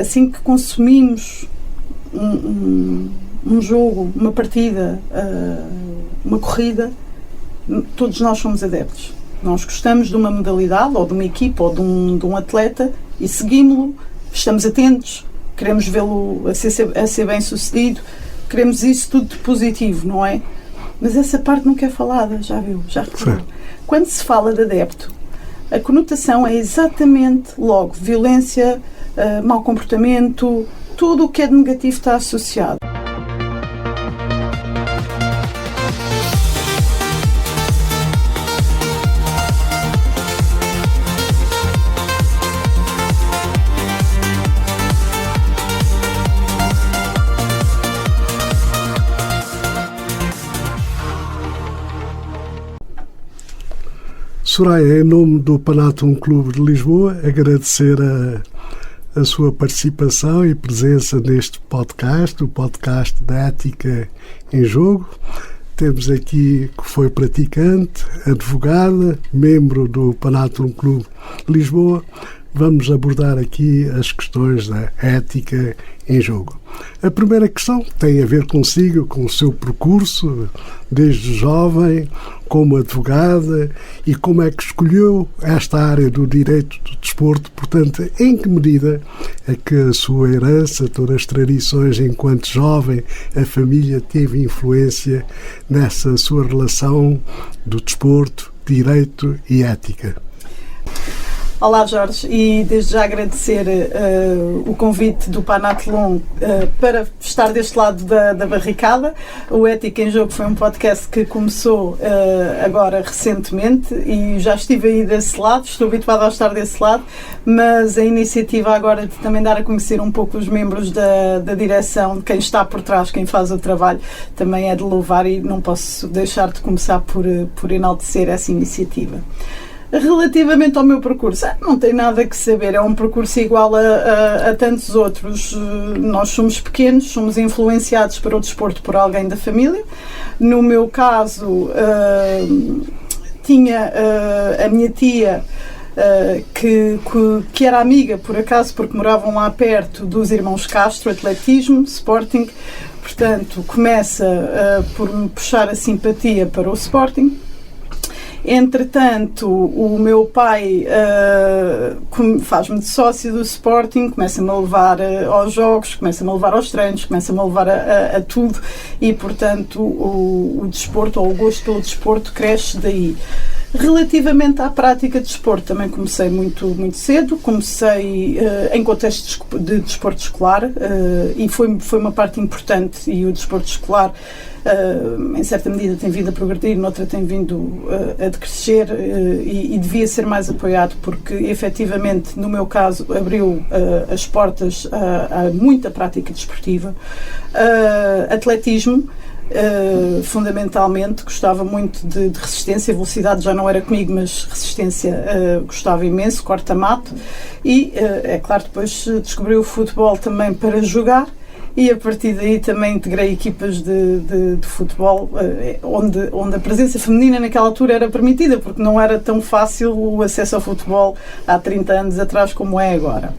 Assim que consumimos um jogo, uma partida, uma corrida, todos nós somos adeptos. Nós gostamos de uma modalidade, ou de uma equipa, ou de um atleta, e seguimos-lo, estamos atentos, queremos vê-lo a ser bem sucedido, queremos isso tudo de positivo, não é? Mas essa parte nunca é falada, já viu? Já reparou? Quando se fala de adepto, a conotação é exatamente logo violência, mau comportamento, tudo o que é de negativo está associado. Soraya, em nome do Panathon Clube de Lisboa, agradecer a sua participação e presença neste podcast, o podcast da Ética em Jogo. Temos aqui que foi praticante, advogada, membro do Panathon Clube de Lisboa. Vamos abordar aqui as questões da ética em jogo. A primeira questão tem a ver consigo, com o seu percurso, desde jovem, como advogada, e como é que escolheu esta área do direito do desporto. Portanto, em que medida é que a sua herança, todas as tradições enquanto jovem, a família teve influência nessa sua relação do desporto, direito e ética? Olá, Jorge, e desde já agradecer o convite do Panathon para estar deste lado da barricada. O Ética em Jogo foi um podcast que começou agora recentemente e já estive aí desse lado, estou habituada a estar desse lado, mas a iniciativa agora de também dar a conhecer um pouco os membros da direção, quem está por trás, quem faz o trabalho, também é de louvar e não posso deixar de começar por enaltecer essa iniciativa. Relativamente ao meu percurso, não tem nada que saber, é um percurso igual a tantos outros. Nós somos pequenos, somos influenciados para o desporto por alguém da família. No meu caso, tinha a minha tia, que era amiga, por acaso, porque moravam lá perto, dos irmãos Castro, atletismo, Sporting. Portanto, começa por me puxar a simpatia para o Sporting. Entretanto, o meu pai faz-me de sócio do Sporting, começa-me a levar aos jogos, começa-me a levar aos treinos, começa-me a levar a tudo e, portanto, o desporto, ou o gosto pelo desporto, cresce daí. Relativamente à prática de desporto, também comecei muito cedo, comecei em contexto de desporto escolar e foi uma parte importante, e o desporto escolar em certa medida tem vindo a progredir, noutra tem vindo a decrescer e devia ser mais apoiado, porque efetivamente no meu caso abriu as portas a muita prática desportiva. Atletismo, fundamentalmente, gostava muito de resistência, velocidade já não era comigo, mas resistência gostava imenso, corta-mato, e é claro, depois descobri o futebol também para jogar, e a partir daí também integrei equipas de futebol onde a presença feminina naquela altura era permitida, porque não era tão fácil o acesso ao futebol há 30 anos atrás como é agora.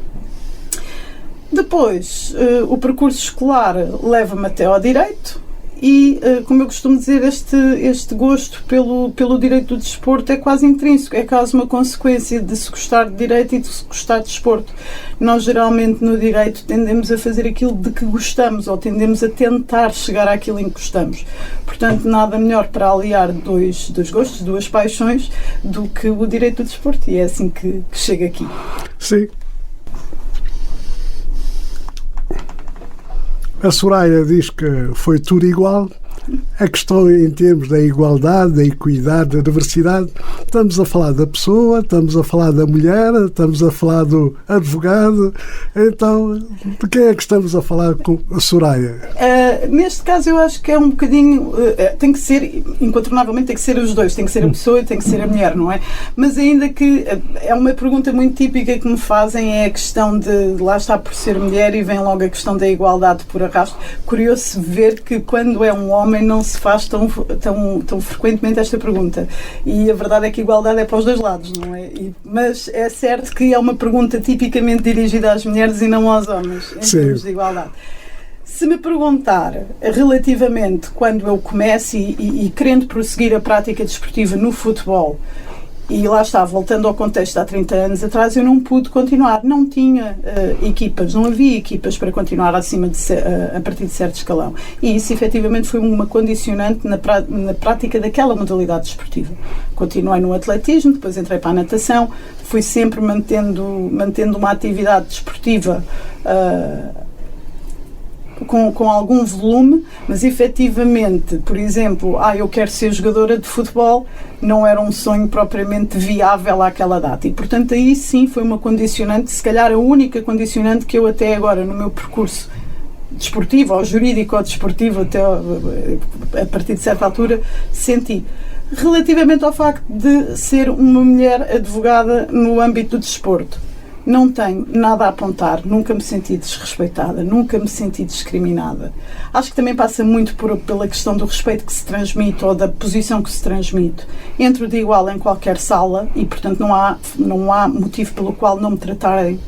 Depois, o percurso escolar leva-me até ao direito e, como eu costumo dizer, este gosto pelo direito do desporto é quase intrínseco, é quase uma consequência de se gostar de direito e de se gostar de desporto. Nós, geralmente, no direito, tendemos a fazer aquilo de que gostamos, ou tendemos a tentar chegar àquilo em que gostamos. Portanto, nada melhor para aliar dois gostos, duas paixões, do que o direito do desporto, e é assim que chega aqui. Sim. A Soraya diz que foi tudo igual. A questão em termos da igualdade, da equidade, da diversidade, estamos a falar da pessoa, estamos a falar da mulher, estamos a falar do advogado. Então, de quem é que estamos a falar com a Soraya? Neste caso, eu acho que é um bocadinho... tem que ser, incontornavelmente, tem que ser os dois. Tem que ser a pessoa e tem que ser a mulher, não é? Mas ainda que... É uma pergunta muito típica que me fazem, é a questão de lá está por ser mulher, e vem logo a questão da igualdade por arrasto. Curioso ver que quando é um homem não se se faz tão frequentemente esta pergunta. E a verdade é que a igualdade é para os dois lados, não é? Mas é certo que é uma pergunta tipicamente dirigida às mulheres e não aos homens, em termos de igualdade. Se me perguntar relativamente quando eu começo e querendo prosseguir a prática desportiva no futebol, e lá está, voltando ao contexto de há 30 anos atrás, eu não pude continuar, não tinha equipas, não havia equipas para continuar a partir de certo escalão. E isso efetivamente foi uma condicionante na prática daquela modalidade desportiva. Continuei no atletismo, depois entrei para a natação, fui sempre mantendo uma atividade desportiva com algum volume, mas efetivamente, por exemplo, eu quero ser jogadora de futebol, não era um sonho propriamente viável àquela data. E, portanto, aí sim foi uma condicionante, se calhar a única condicionante que eu até agora, no meu percurso desportivo, ou jurídico ou desportivo, até a partir de certa altura, senti. Relativamente ao facto de ser uma mulher advogada no âmbito do desporto, não tenho nada a apontar, nunca me senti desrespeitada, nunca me senti discriminada. Acho que também passa muito pela questão do respeito que se transmite ou da posição que se transmite. Entro de igual em qualquer sala e, portanto, não há motivo pelo qual não me tratarem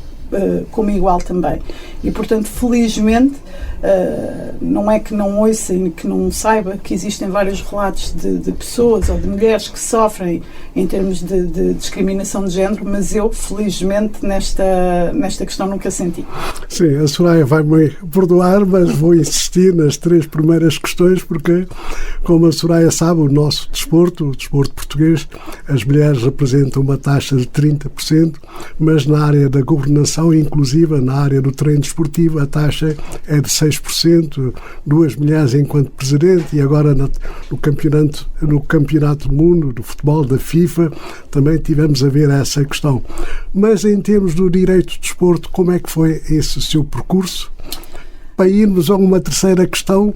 como igual também. E, portanto, felizmente, não é que não ouça e que não saiba que existem vários relatos de pessoas ou de mulheres que sofrem em termos de discriminação de género, mas eu, felizmente, nesta questão nunca senti. Sim, a Soraya vai-me perdoar, mas vou insistir nas 3 primeiras questões, porque, como a Soraya sabe, o nosso desporto, o desporto português, as mulheres representam uma taxa de 30%, mas na área da governação, inclusive na área do treino desportivo, a taxa é de 6%, 2 mulheres enquanto presidente, e agora no campeonato do mundo do futebol da FIFA também tivemos a ver essa questão. Mas em termos do direito de desporto, como é que foi esse seu percurso? Para irmos a uma terceira questão,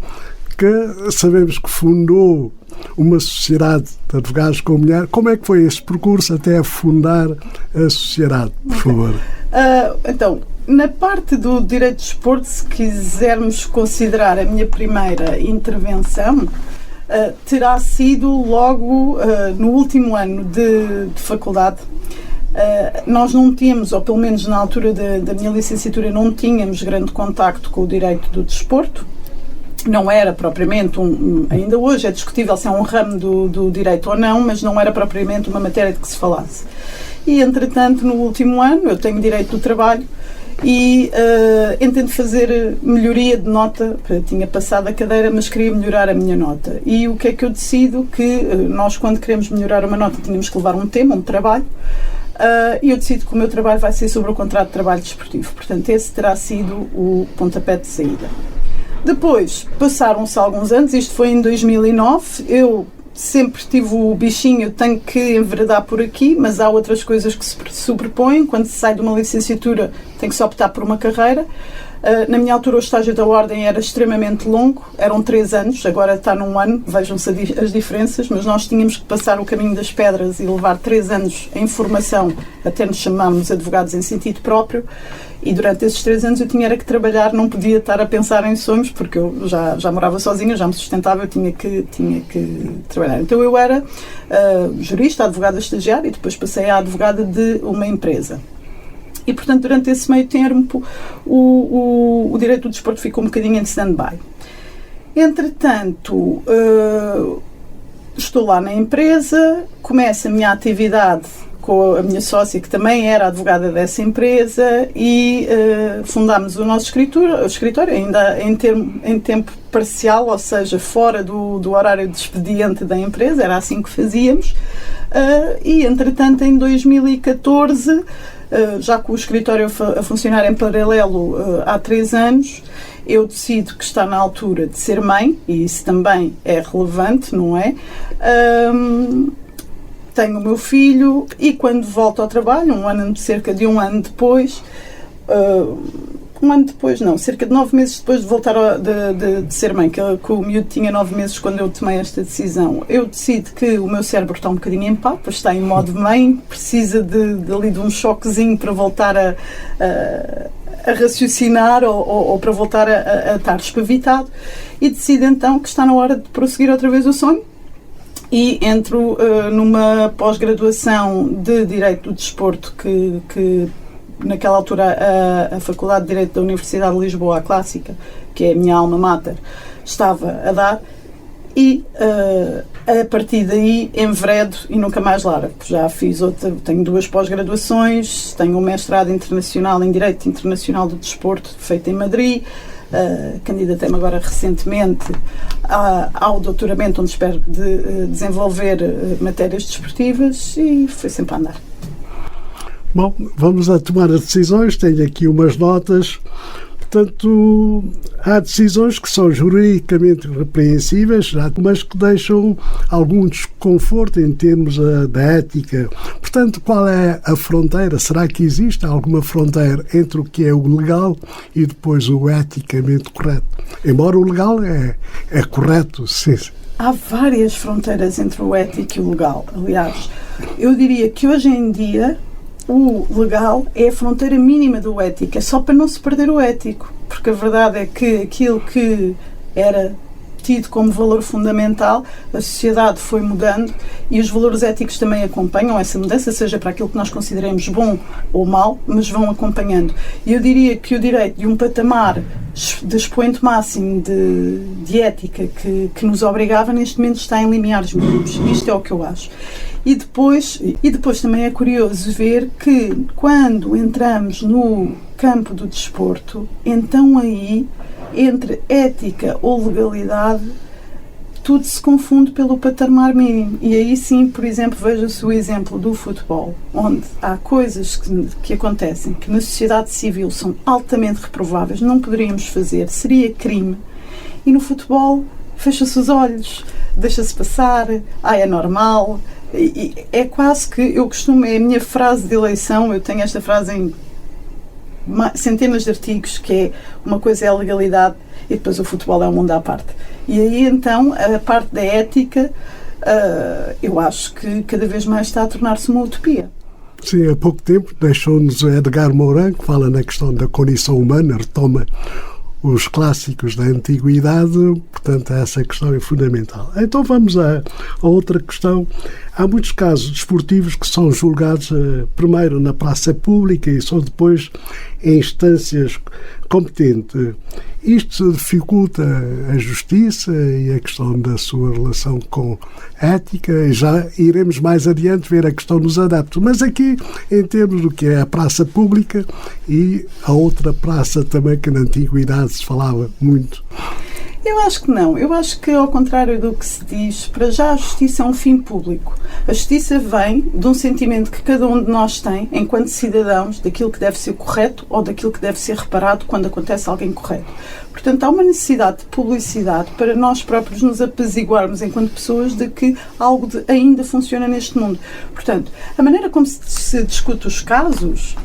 que sabemos que fundou uma sociedade de advogados com mulher. Como é que foi esse percurso até a fundar a sociedade, por favor? Então, na parte do direito de desporto, se quisermos considerar a minha primeira intervenção, terá sido logo no último ano de faculdade. Nós não tínhamos, ou pelo menos na altura da minha licenciatura, não tínhamos grande contacto com o direito do desporto. Não era propriamente ainda hoje é discutível se é um ramo do direito ou não, mas não era propriamente uma matéria de que se falasse. E, entretanto, no último ano, eu tenho direito do trabalho e entendo fazer melhoria de nota. Eu tinha passado a cadeira, mas queria melhorar a minha nota. E o que é que eu decido? Que nós, quando queremos melhorar uma nota, tínhamos que levar um tema, um trabalho, e eu decido que o meu trabalho vai ser sobre o contrato de trabalho desportivo. Portanto, esse terá sido o pontapé de saída. Depois, passaram-se alguns anos, isto foi em 2009, eu sempre tive o bichinho, eu tenho que enveredar por aqui, mas há outras coisas que se sobrepõem. Quando se sai de uma licenciatura, tem que se optar por uma carreira. Na minha altura, o estágio da ordem era extremamente longo, eram 3 anos, agora está num ano, vejam-se as diferenças, mas nós tínhamos que passar o caminho das pedras e levar 3 anos em formação, até nos chamámos advogados em sentido próprio, e durante esses 3 anos eu tinha que trabalhar, não podia estar a pensar em sonhos, porque eu já morava sozinha, já me sustentava, eu tinha que trabalhar. Então eu era jurista, advogada estagiária, e depois passei a advogada de uma empresa. E, portanto, durante esse meio tempo, o direito do desporto ficou um bocadinho em stand-by. Entretanto, estou lá na empresa, começo a minha atividade com a minha sócia, que também era advogada dessa empresa, e fundámos o nosso escritório, ainda em tempo parcial, ou seja, fora do horário de expediente da empresa, era assim que fazíamos. E, entretanto, em 2014... já com o escritório a funcionar em paralelo há 3 anos, eu decido que está na altura de ser mãe, e isso também é relevante, não é? Tenho o meu filho, e quando volto ao trabalho, cerca de um ano depois, cerca de 9 meses depois de voltar de ser mãe, que o miúdo tinha 9 meses quando eu tomei esta decisão, eu decido que o meu cérebro está um bocadinho em papas, está em modo mãe, precisa ali de um choquezinho para voltar a raciocinar ou para voltar a estar espavitado, e decide então que está na hora de prosseguir outra vez o sonho, e entro numa pós-graduação de Direito do Desporto que naquela altura a Faculdade de Direito da Universidade de Lisboa, a Clássica, que é a minha alma mater, estava a dar, e a partir daí enveredo e nunca mais largo. Já fiz tenho 2 pós-graduações, tenho um mestrado internacional em Direito Internacional do Desporto, feito em Madrid, candidatei-me agora recentemente ao doutoramento, onde espero desenvolver matérias desportivas, e foi sempre a andar. Bom, vamos a tomar as decisões. Tenho aqui umas notas. Portanto, há decisões que são juridicamente repreensíveis, mas que deixam algum desconforto em termos da ética. Portanto, qual é a fronteira? Será que existe alguma fronteira entre o que é o legal e depois o eticamente correto? Embora o legal é correto, sim. Há várias fronteiras entre o ético e o legal. Aliás, eu diria que hoje em dia o legal é a fronteira mínima do ético, é só para não se perder o ético, porque a verdade é que aquilo que era tido como valor fundamental, a sociedade foi mudando e os valores éticos também acompanham essa mudança, seja para aquilo que nós consideremos bom ou mau, mas vão acompanhando. E eu diria que o direito de um patamar de expoente máximo de ética que nos obrigava, neste momento está em limiares mínimos. Isto é o que eu acho. E depois também é curioso ver que quando entramos no campo do desporto, então aí, entre ética ou legalidade, tudo se confunde pelo patamar mínimo. E aí sim, por exemplo, veja-se o exemplo do futebol, onde há coisas que acontecem que na sociedade civil são altamente reprováveis, não poderíamos fazer, seria crime, e no futebol fecha-se os olhos, deixa-se passar, é normal. E é quase que, é a minha frase de eleição, eu tenho esta frase em centenas de artigos, que é: uma coisa é a legalidade e depois o futebol é um mundo à parte. E aí então a parte da ética, eu acho que cada vez mais está a tornar-se uma utopia. Sim, há pouco tempo deixou-nos Edgar Morin, que fala na questão da condição humana, retoma os clássicos da antiguidade, portanto essa questão é fundamental. Então vamos a outra questão. Há muitos casos desportivos que são julgados primeiro na praça pública e só depois em instâncias competentes. Isto dificulta a justiça e a questão da sua relação com a ética, e já iremos mais adiante ver a questão dos adeptos. Mas aqui, em termos do que é a praça pública e a outra praça também que na antiguidade se falava muito. Eu acho que não. Eu acho que, ao contrário do que se diz, para já a justiça é um fim público. A justiça vem de um sentimento que cada um de nós tem, enquanto cidadãos, daquilo que deve ser correto ou daquilo que deve ser reparado quando acontece algo incorreto. Portanto, há uma necessidade de publicidade para nós próprios nos apaziguarmos enquanto pessoas de que algo ainda funciona neste mundo. Portanto, a maneira como se discute os casos,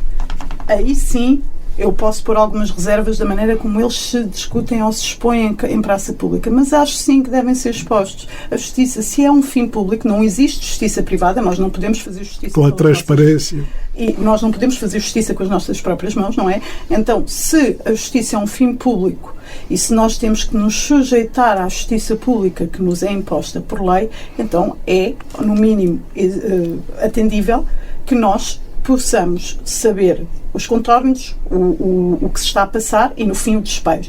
aí sim eu posso pôr algumas reservas da maneira como eles se discutem ou se expõem em praça pública, mas acho sim que devem ser expostos. A justiça, se é um fim público, não existe justiça privada, nós não podemos fazer justiça com a transparência. E nós não podemos fazer justiça com as nossas próprias mãos, não é? Então, se a justiça é um fim público e se nós temos que nos sujeitar à justiça pública que nos é imposta por lei, então é, no mínimo, atendível que nós possamos saber os contornos, o que se está a passar e, no fim,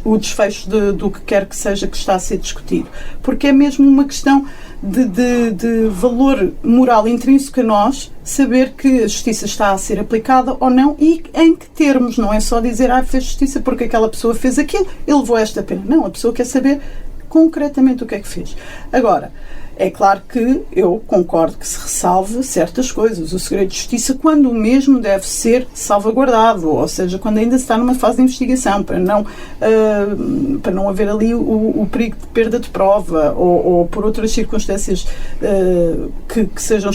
o desfecho do que quer que seja que está a ser discutido. Porque é mesmo uma questão de valor moral intrínseco a nós, saber que a justiça está a ser aplicada ou não e em que termos. Não é só dizer, fez justiça porque aquela pessoa fez aquilo, ele levou esta pena. Não, a pessoa quer saber concretamente o que é que fez. Agora, é claro que eu concordo que se ressalve certas coisas. O segredo de justiça, quando o mesmo deve ser salvaguardado, ou seja, quando ainda se está numa fase de investigação, para não haver ali o perigo de perda de prova ou por outras circunstâncias que sejam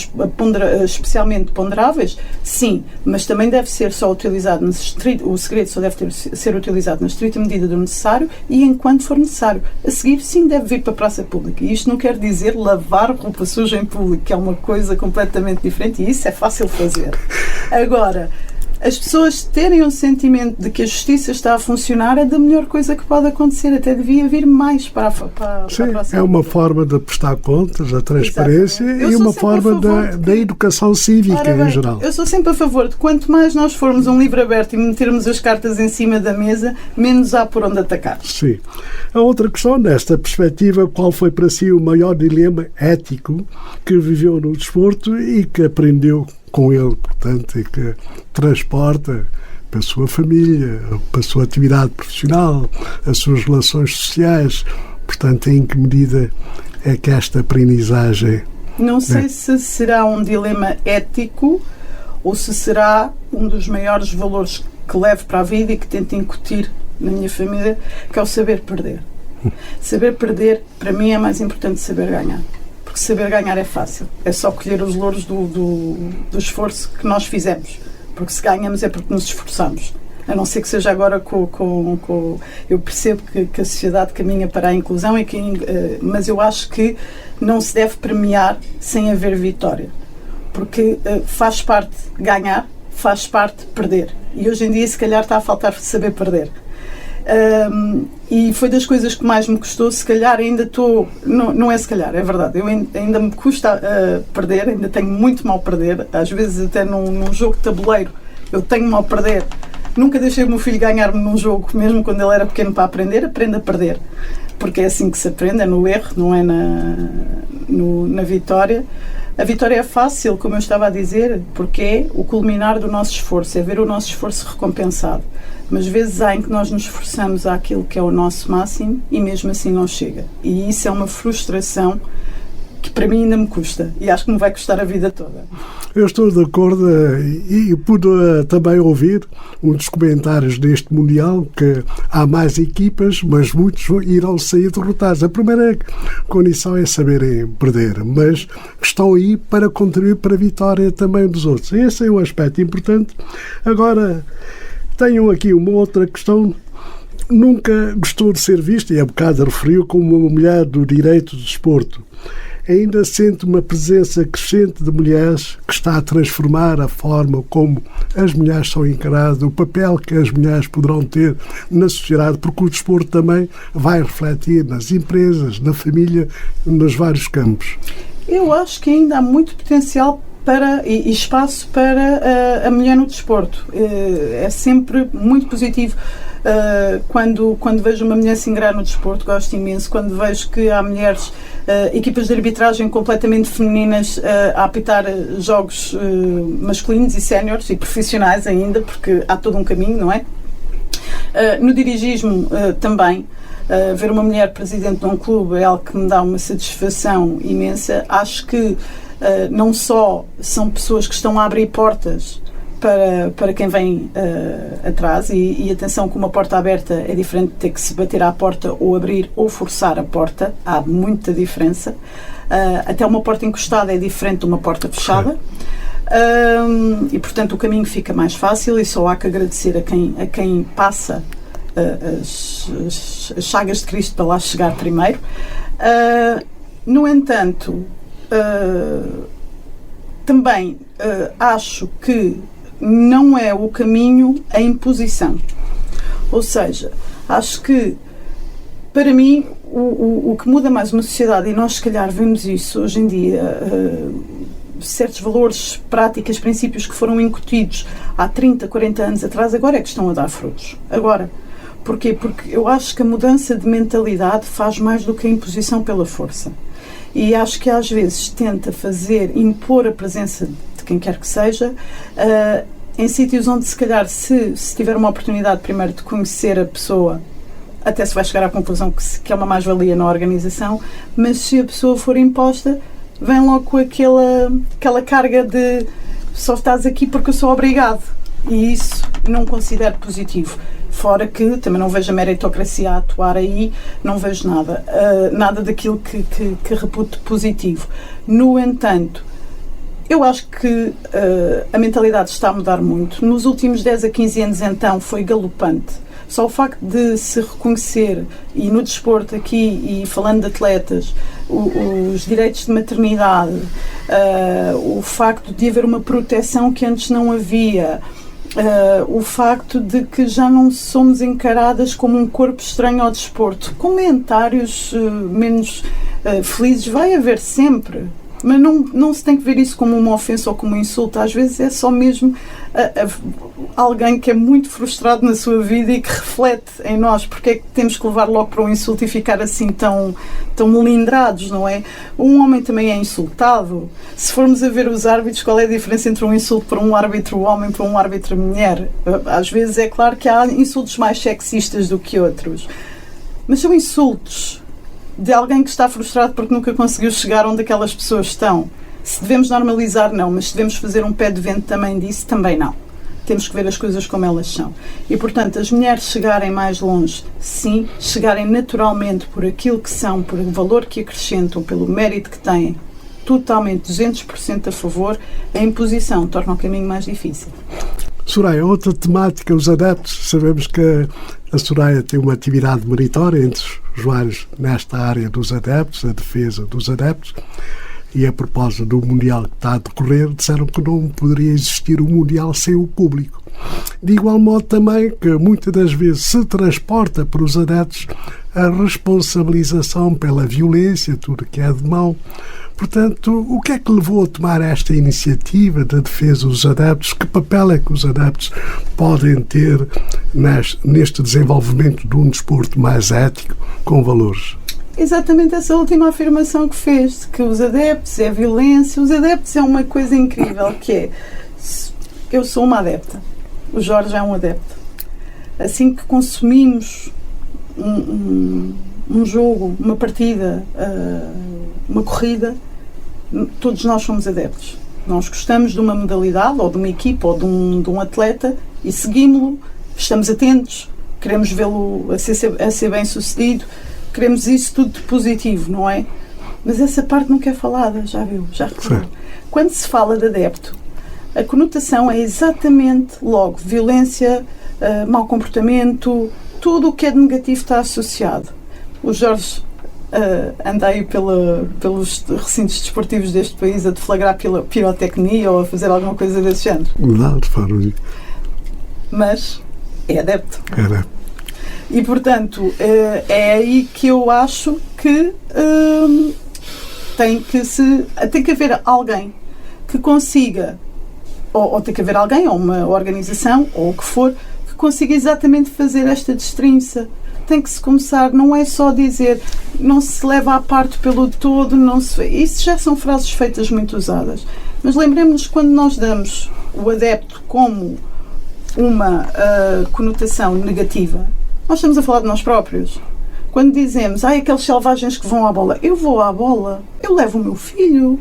especialmente ponderáveis, sim, mas também deve ser só utilizado, o segredo só deve ser utilizado na estrita medida do necessário e enquanto for necessário. A seguir, sim, deve vir para a praça pública. E isto não quer dizer lavar roupa suja em público, que é uma coisa completamente diferente, e isso é fácil fazer. Agora, as pessoas terem o sentimento de que a justiça está a funcionar é da melhor coisa que pode acontecer. Até devia vir mais para a próxima. É uma forma de prestar contas, a transparência e uma forma da educação cívica em geral. Eu sou sempre a favor de quanto mais nós formos um livro aberto e metermos as cartas em cima da mesa, menos há por onde atacar. Sim. A outra questão, nesta perspectiva, qual foi para si o maior dilema ético que viveu no desporto e que aprendeu com ele, portanto, e que transporta para a sua família, para a sua atividade profissional, as suas relações sociais. Portanto, em que medida é que esta aprendizagem... Não sei se será um dilema ético ou se será um dos maiores valores que levo para a vida e que tento incutir na minha família, que é o saber perder. Saber perder, para mim, é mais importante que saber ganhar. Porque saber ganhar é fácil. É só colher os louros do esforço que nós fizemos. Porque se ganhamos é porque nos esforçamos. A não ser que seja agora eu percebo que a sociedade caminha para a inclusão, mas eu acho que não se deve premiar sem haver vitória. Porque faz parte ganhar, faz parte perder. E hoje em dia, se calhar, está a faltar saber perder. E foi das coisas que mais me custou. Se calhar ainda estou, não é se calhar, é verdade, eu ainda me custa perder, ainda tenho muito mal a perder, às vezes até num jogo de tabuleiro eu tenho mal a perder. Nunca deixei o meu filho ganhar-me num jogo, mesmo quando ele era pequeno, para aprender. Aprende a perder, porque é assim que se aprende, é no erro, não é na vitória. A vitória é fácil, como eu estava a dizer, porque é o culminar do nosso esforço, é ver o nosso esforço recompensado. Mas vezes há em que nós nos esforçamos àquilo que é o nosso máximo e mesmo assim não chega. E isso é uma frustração que para mim ainda me custa e acho que me vai custar a vida toda. Eu estou de acordo e pude também ouvir um dos comentários deste Mundial que há mais equipas, mas muitos irão sair derrotados. A primeira condição é saberem perder, mas estão aí para contribuir para a vitória também dos outros. Esse é um aspecto importante. Agora, tenho aqui uma outra questão. Nunca gostou de ser vista, e há bocado referiu, como uma mulher do direito do desporto. Ainda sente uma presença crescente de mulheres que está a transformar a forma como as mulheres são encaradas, o papel que as mulheres poderão ter na sociedade, porque o desporto também vai refletir nas empresas, na família, nos vários campos. Eu acho que ainda há muito potencial e espaço para a mulher no desporto. É sempre muito positivo. Quando vejo uma mulher se ingrar no desporto, gosto imenso. Quando vejo que há mulheres, equipas de arbitragem completamente femininas a apitar jogos masculinos e séniores e profissionais ainda, porque há todo um caminho, não é? No dirigismo também, ver uma mulher presidente de um clube é algo que me dá uma satisfação imensa. Acho que não só são pessoas que estão a abrir portas para quem vem atrás, e atenção que uma porta aberta é diferente de ter que se bater à porta ou abrir ou forçar a porta, há muita diferença. Até uma porta encostada é diferente de uma porta fechada. E portanto o caminho fica mais fácil e só há que agradecer a quem passa as chagas de Cristo para lá chegar primeiro. No entanto, também acho que não é o caminho a imposição. Ou seja, acho que, para mim, o que muda mais uma sociedade, e nós se calhar vemos isso hoje em dia, certos valores, práticas, princípios que foram incutidos há 30, 40 anos atrás, agora é que estão a dar frutos. Agora. Porquê? Porque eu acho que a mudança de mentalidade faz mais do que a imposição pela força. E acho que às vezes tenta impor a presença de quem quer que seja, em sítios onde se calhar se tiver uma oportunidade primeiro de conhecer a pessoa, até se vai chegar à conclusão que é uma mais-valia na organização, mas se a pessoa for imposta, vem logo com aquela carga de só estás aqui porque eu sou obrigado. E isso não considero positivo. Fora que também não vejo a meritocracia a atuar aí, não vejo nada daquilo que reputo positivo. No entanto, eu acho que a mentalidade está a mudar muito. Nos últimos 10 a 15 anos, então, foi galopante. Só o facto de se reconhecer, e no desporto aqui, e falando de atletas, os direitos de maternidade, o facto de haver uma proteção que antes não havia, o facto de que já não somos encaradas como um corpo estranho ao desporto. Comentários menos felizes vai haver sempre, mas não se tem que ver isso como uma ofensa ou como um insulto. Às vezes é só mesmo alguém que é muito frustrado na sua vida e que reflete em nós, porque é que temos que levar logo para um insulto e ficar assim tão melindrados, não é? Um homem também é insultado. Se formos a ver os árbitros, qual é a diferença entre um insulto para um árbitro homem e para um árbitro mulher? Às vezes é claro que há insultos mais sexistas do que outros, mas são insultos de alguém que está frustrado porque nunca conseguiu chegar onde aquelas pessoas estão. Se devemos normalizar, não, mas se devemos fazer um pé de vento também disso, também não. Temos que ver as coisas como elas são. E, portanto, as mulheres chegarem mais longe, sim, chegarem naturalmente por aquilo que são, por o valor que acrescentam, pelo mérito que têm, totalmente 200% a favor, a imposição torna o caminho mais difícil. Soraya, outra temática, os adeptos. Sabemos que a Soraya tem uma atividade meritória entre os vários nesta área dos adeptos, a defesa dos adeptos. E a propósito do Mundial que está a decorrer, disseram que não poderia existir um Mundial sem o público. De igual modo também que muitas das vezes se transporta para os adeptos a responsabilização pela violência, tudo que é de mau. Portanto, o que é que levou a tomar esta iniciativa da defesa dos adeptos? Que papel é que os adeptos podem ter neste desenvolvimento de um desporto mais ético, com valores? Exatamente essa última afirmação que fez, que os adeptos é violência. Os adeptos é uma coisa incrível, que é, eu sou uma adepta, o Jorge é um adepto. Assim que consumimos um jogo, uma partida, uma corrida, todos nós somos adeptos. Nós gostamos de uma modalidade, ou de uma equipa, ou de um atleta, e seguimos-lo, estamos atentos, queremos vê-lo a ser bem sucedido, queremos isso tudo de positivo, não é? Mas essa parte nunca é falada, já viu? Já reparou? Quando se fala de adepto, a conotação é exatamente logo violência, mau comportamento, tudo o que é de negativo está associado. O Jorge anda aí pelos recintos desportivos deste país a deflagrar pirotecnia ou a fazer alguma coisa desse género. Não, de forma. Mas é adepto. É adepto. E, portanto, é aí que eu acho que tem que haver alguém que consiga, ou tem que haver alguém, ou uma organização, ou o que for, que consiga exatamente fazer esta destrinça. Tem que se começar, não é só dizer, não se leva à parte pelo todo, isso já são frases feitas muito usadas. Mas lembremos-nos, quando nós damos o adepto como uma conotação negativa, nós estamos a falar de nós próprios. Quando dizemos, aqueles selvagens que vão à bola, eu vou à bola, eu levo o meu filho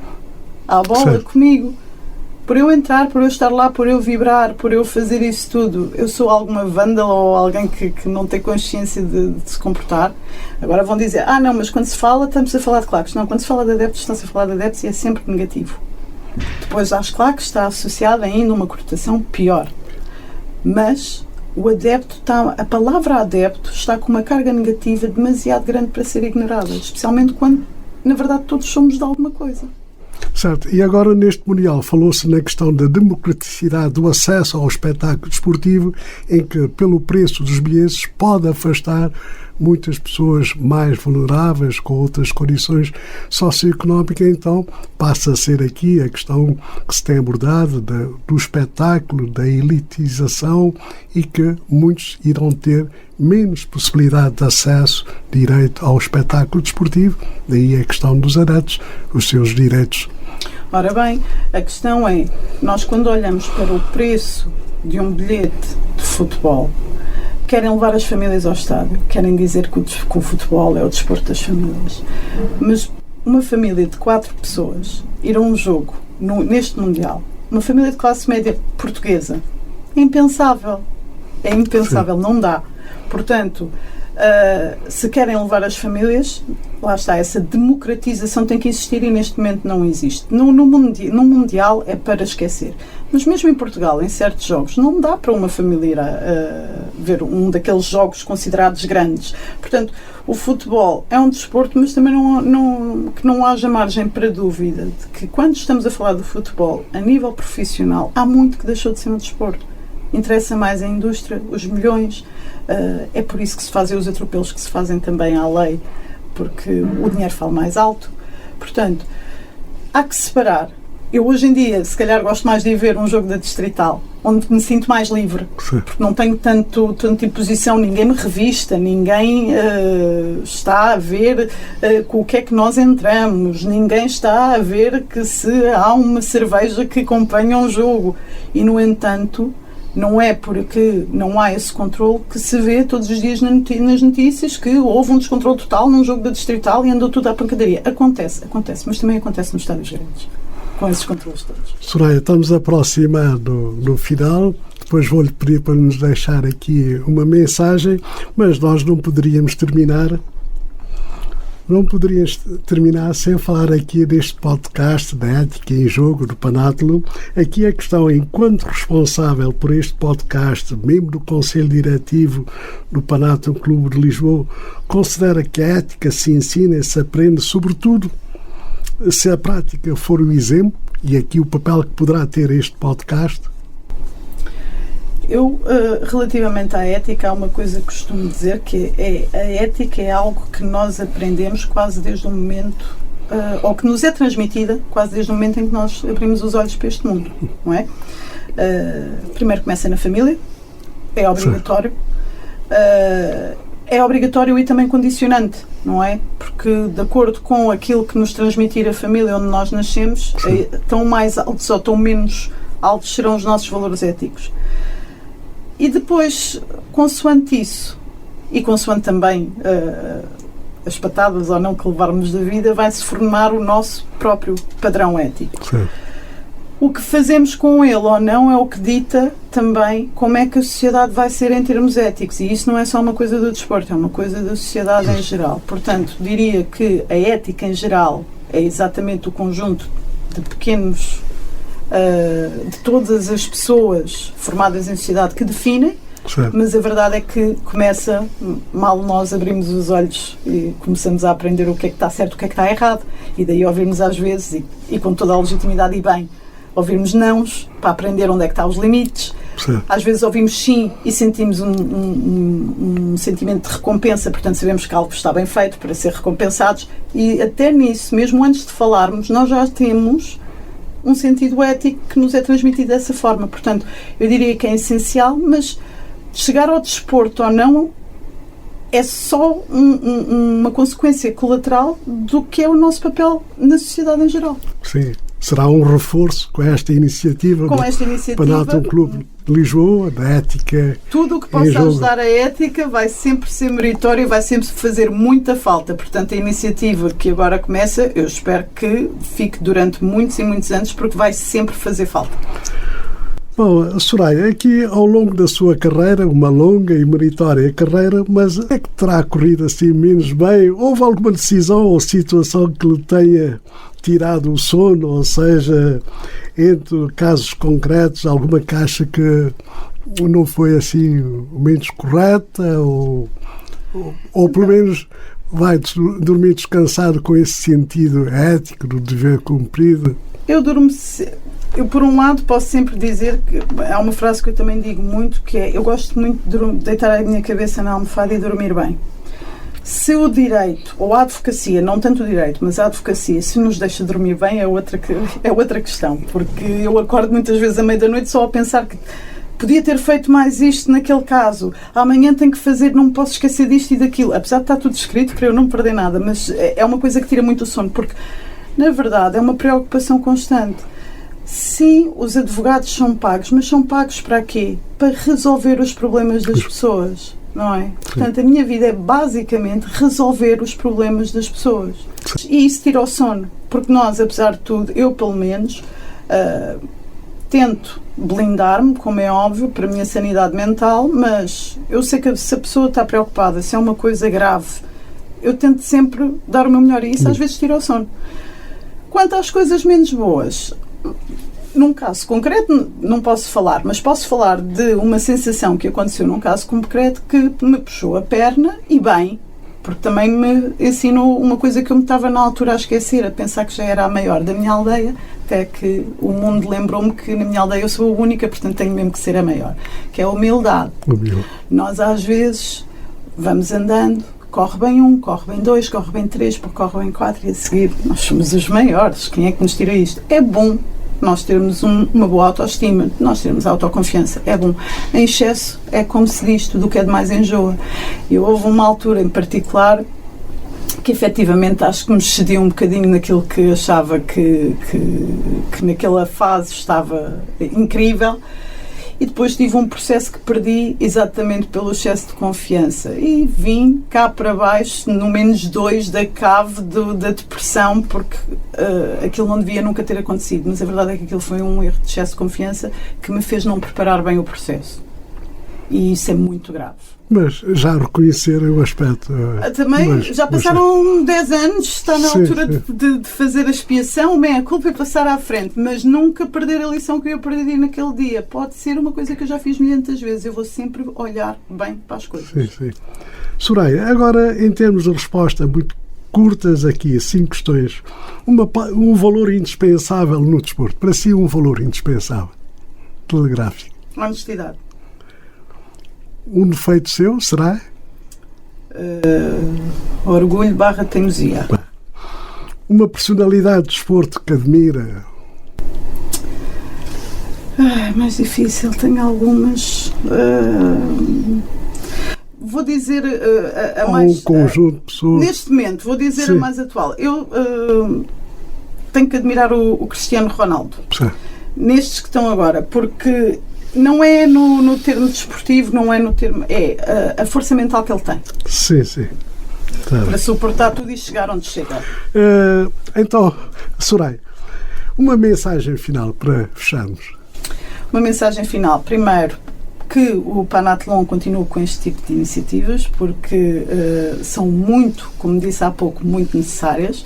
à bola certo. Comigo. Por eu entrar, por eu estar lá, por eu vibrar, por eu fazer isso tudo, eu sou alguma vândala ou alguém que não tem consciência de se comportar. Agora vão dizer, não, mas quando se fala, estamos a falar de claques. Não, quando se fala de adeptos, está-se a falar de adeptos e é sempre negativo. Depois às claques está associada ainda uma conotação pior. Mas o adepto a palavra adepto está com uma carga negativa demasiado grande para ser ignorada, especialmente quando, na verdade, todos somos de alguma coisa. Certo. E agora, neste Mundial, falou-se na questão da democraticidade do acesso ao espetáculo desportivo, em que, pelo preço dos bilhetes, pode afastar muitas pessoas mais vulneráveis, com outras condições socioeconómicas. Então, passa a ser aqui a questão que se tem abordado do espetáculo, da elitização, e que muitos irão ter menos possibilidade de acesso, direito ao espetáculo desportivo. Daí a questão dos adeptos, os seus direitos. Ora bem, a questão é, nós quando olhamos para o preço de um bilhete de futebol, querem levar as famílias ao estádio, querem dizer que o futebol é o desporto das famílias. Mas uma família de 4 pessoas ir a um jogo neste Mundial, uma família de classe média portuguesa, é impensável. É impensável, Sim. Não dá. Portanto, se querem levar as famílias, lá está, essa democratização tem que existir e neste momento não existe. No Mundial é para esquecer. Mas mesmo em Portugal, em certos jogos, não dá para uma família ir a ver um daqueles jogos considerados grandes. Portanto, o futebol é um desporto, mas também que não haja margem para dúvida de que quando estamos a falar do futebol a nível profissional, há muito que deixou de ser um desporto. interessa mais a indústria, os milhões. É por isso que se fazem os atropelos que se fazem também à lei, porque o dinheiro fala mais alto. Portanto, há que separar. Eu hoje em dia, se calhar, gosto mais de ir ver um jogo da Distrital, onde me sinto mais livre, porque não tenho tanto imposição, ninguém me revista, ninguém está a ver com o que é que nós entramos, ninguém está a ver que se há uma cerveja que acompanha um jogo. E, no entanto, não é porque não há esse controle que se vê todos os dias nas notícias que houve um descontrole total num jogo da Distrital e andou tudo à pancadaria. Acontece, mas também acontece nos estádios grandes, com esses controles todos. Soraya, estamos aproximando do final. Depois vou-lhe pedir para nos deixar aqui uma mensagem, mas nós não poderíamos terminar sem falar aqui deste podcast da Ética em Jogo, do Panátulo. Aqui a questão, enquanto responsável por este podcast, membro do Conselho Diretivo do Panátulo Clube de Lisboa, considera que a ética se ensina e se aprende, sobretudo se a prática for o exemplo, e aqui o papel que poderá ter este podcast? Eu, relativamente à ética, há uma coisa que costumo dizer, que a ética é algo que nós aprendemos quase desde o momento, ou que nos é transmitida quase desde o momento em que nós abrimos os olhos para este mundo, não é? Primeiro começa na família, é obrigatório. É obrigatório e também condicionante, não é? Porque, de acordo com aquilo que nos transmitir a família onde nós nascemos, tão mais altos ou tão menos altos serão os nossos valores éticos. E depois, consoante isso, e consoante também as patadas ou não que levarmos da vida, vai-se formar o nosso próprio padrão ético. Sim. O que fazemos com ele ou não é o que dita também como é que a sociedade vai ser em termos éticos. E isso não é só uma coisa do desporto, é uma coisa da sociedade em geral. Portanto, diria que a ética em geral é exatamente o conjunto de pequenos, de todas as pessoas formadas em sociedade que definem, certo. Mas a verdade é que começa, mal nós abrimos os olhos e começamos a aprender o que é que está certo, o que é que está errado, e daí ouvirmos às vezes, e com toda a legitimidade e bem, ouvirmos nãos para aprender onde é que estão os limites. Sim. Às vezes ouvimos sim e sentimos um sentimento de recompensa, portanto sabemos que algo está bem feito para ser recompensados, e até nisso, mesmo antes de falarmos, nós já temos um sentido ético que nos é transmitido dessa forma. Portanto, eu diria que é essencial, mas chegar ao desporto ou não é só uma consequência colateral do que é o nosso papel na sociedade em geral. Sim. Será um reforço com esta iniciativa Panátulo Clube de Lisboa, da ética. Tudo o que possa ajudar a ética vai sempre ser meritório e vai sempre fazer muita falta. Portanto, a iniciativa que agora começa, eu espero que fique durante muitos e muitos anos, porque vai sempre fazer falta. Bom, Soraya, aqui ao longo da sua carreira, uma longa e meritória carreira, mas é que terá corrido assim menos bem? Houve alguma decisão ou situação que lhe tenha tirado o sono, ou seja, entre casos concretos, alguma caixa que não foi assim menos correta, ou pelo menos vai dormir descansado com esse sentido ético do dever cumprido? Eu durmo. Eu, por um lado, posso sempre dizer que há uma frase que eu também digo muito, que é: eu gosto muito de deitar a minha cabeça na almofada e dormir bem. Se o direito, ou a advocacia, não tanto o direito, mas a advocacia, se nos deixa dormir bem, é outra questão. Porque eu acordo muitas vezes à meia da noite só a pensar que podia ter feito mais isto naquele caso, amanhã tenho que fazer, não me posso esquecer disto e daquilo. Apesar de estar tudo escrito para eu não perder nada, mas é uma coisa que tira muito o sono, porque, na verdade, é uma preocupação constante. Sim, os advogados são pagos, mas são pagos para quê? Para resolver os problemas das pessoas, não é? Portanto, a minha vida é basicamente resolver os problemas das pessoas. E isso tira o sono, porque nós, apesar de tudo, eu pelo menos, tento blindar-me, como é óbvio, para a minha sanidade mental, mas eu sei que se a pessoa está preocupada, se é uma coisa grave, eu tento sempre dar o meu melhor e isso às vezes tira o sono. Quanto às coisas menos boas, num caso concreto não posso falar, mas posso falar de uma sensação que aconteceu num caso concreto que me puxou a perna, e bem, porque também me ensinou uma coisa que eu me estava na altura a esquecer, a pensar que já era a maior da minha aldeia, até que o mundo lembrou-me que na minha aldeia eu sou a única, portanto tenho mesmo que ser a maior, que é a humildade. Nós às vezes vamos andando, corre bem um, corre bem dois, corre bem três, corre bem quatro e a seguir nós somos os maiores, quem é que nos tira isto? É bom nós termos uma boa autoestima, nós termos autoconfiança, é bom. Em excesso é como se diz, tudo o que é demais enjoa. E houve uma altura em particular que efetivamente acho que me excedi um bocadinho naquilo que achava que naquela fase estava incrível, e depois tive um processo que perdi exatamente pelo excesso de confiança e vim cá para baixo no -2 da cave da depressão, porque aquilo não devia nunca ter acontecido, mas a verdade é que aquilo foi um erro de excesso de confiança que me fez não preparar bem o processo, e isso é muito grave. Mas já reconhecerem o aspecto. Também já passaram 10 anos, está na altura de fazer a expiação, meia-culpa e passar à frente, mas nunca perder a lição que eu perdi naquele dia. Pode ser uma coisa que eu já fiz milhares de vezes, eu vou sempre olhar bem para as coisas. Sim. Soraya, agora em termos de resposta muito curtas aqui, 5 questões. Um valor indispensável no desporto. Para si, um valor indispensável. Telegráfico. Honestidade. Um defeito seu, será? Orgulho / teimosia. Uma personalidade de desporto que admira? Mais difícil, tenho algumas. Vou dizer a mais... um conjunto de pessoas? Neste momento, vou dizer a mais atual. Eu tenho que admirar o Cristiano Ronaldo. Sim. Nestes que estão agora, porque... Não é no termo desportivo, não é no termo... É a força mental que ele tem. Sim. Tá. Para suportar tudo e chegar onde chega. Então, Soraya, uma mensagem final para fecharmos. Uma mensagem final. Primeiro, que o Panathlon continue com este tipo de iniciativas, porque são muito, como disse há pouco, muito necessárias.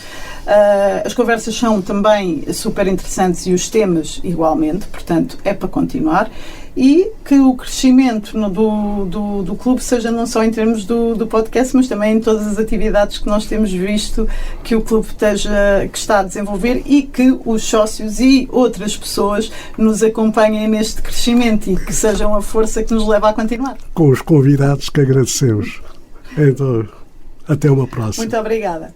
As conversas são também super interessantes e os temas igualmente, portanto é para continuar, e que o crescimento do clube seja não só em termos do podcast, mas também em todas as atividades que nós temos visto que o clube que está a desenvolver, e que os sócios e outras pessoas nos acompanhem neste crescimento e que sejam a força que nos leva a continuar. Com os convidados que agradecemos. Então, até uma próxima. Muito obrigada.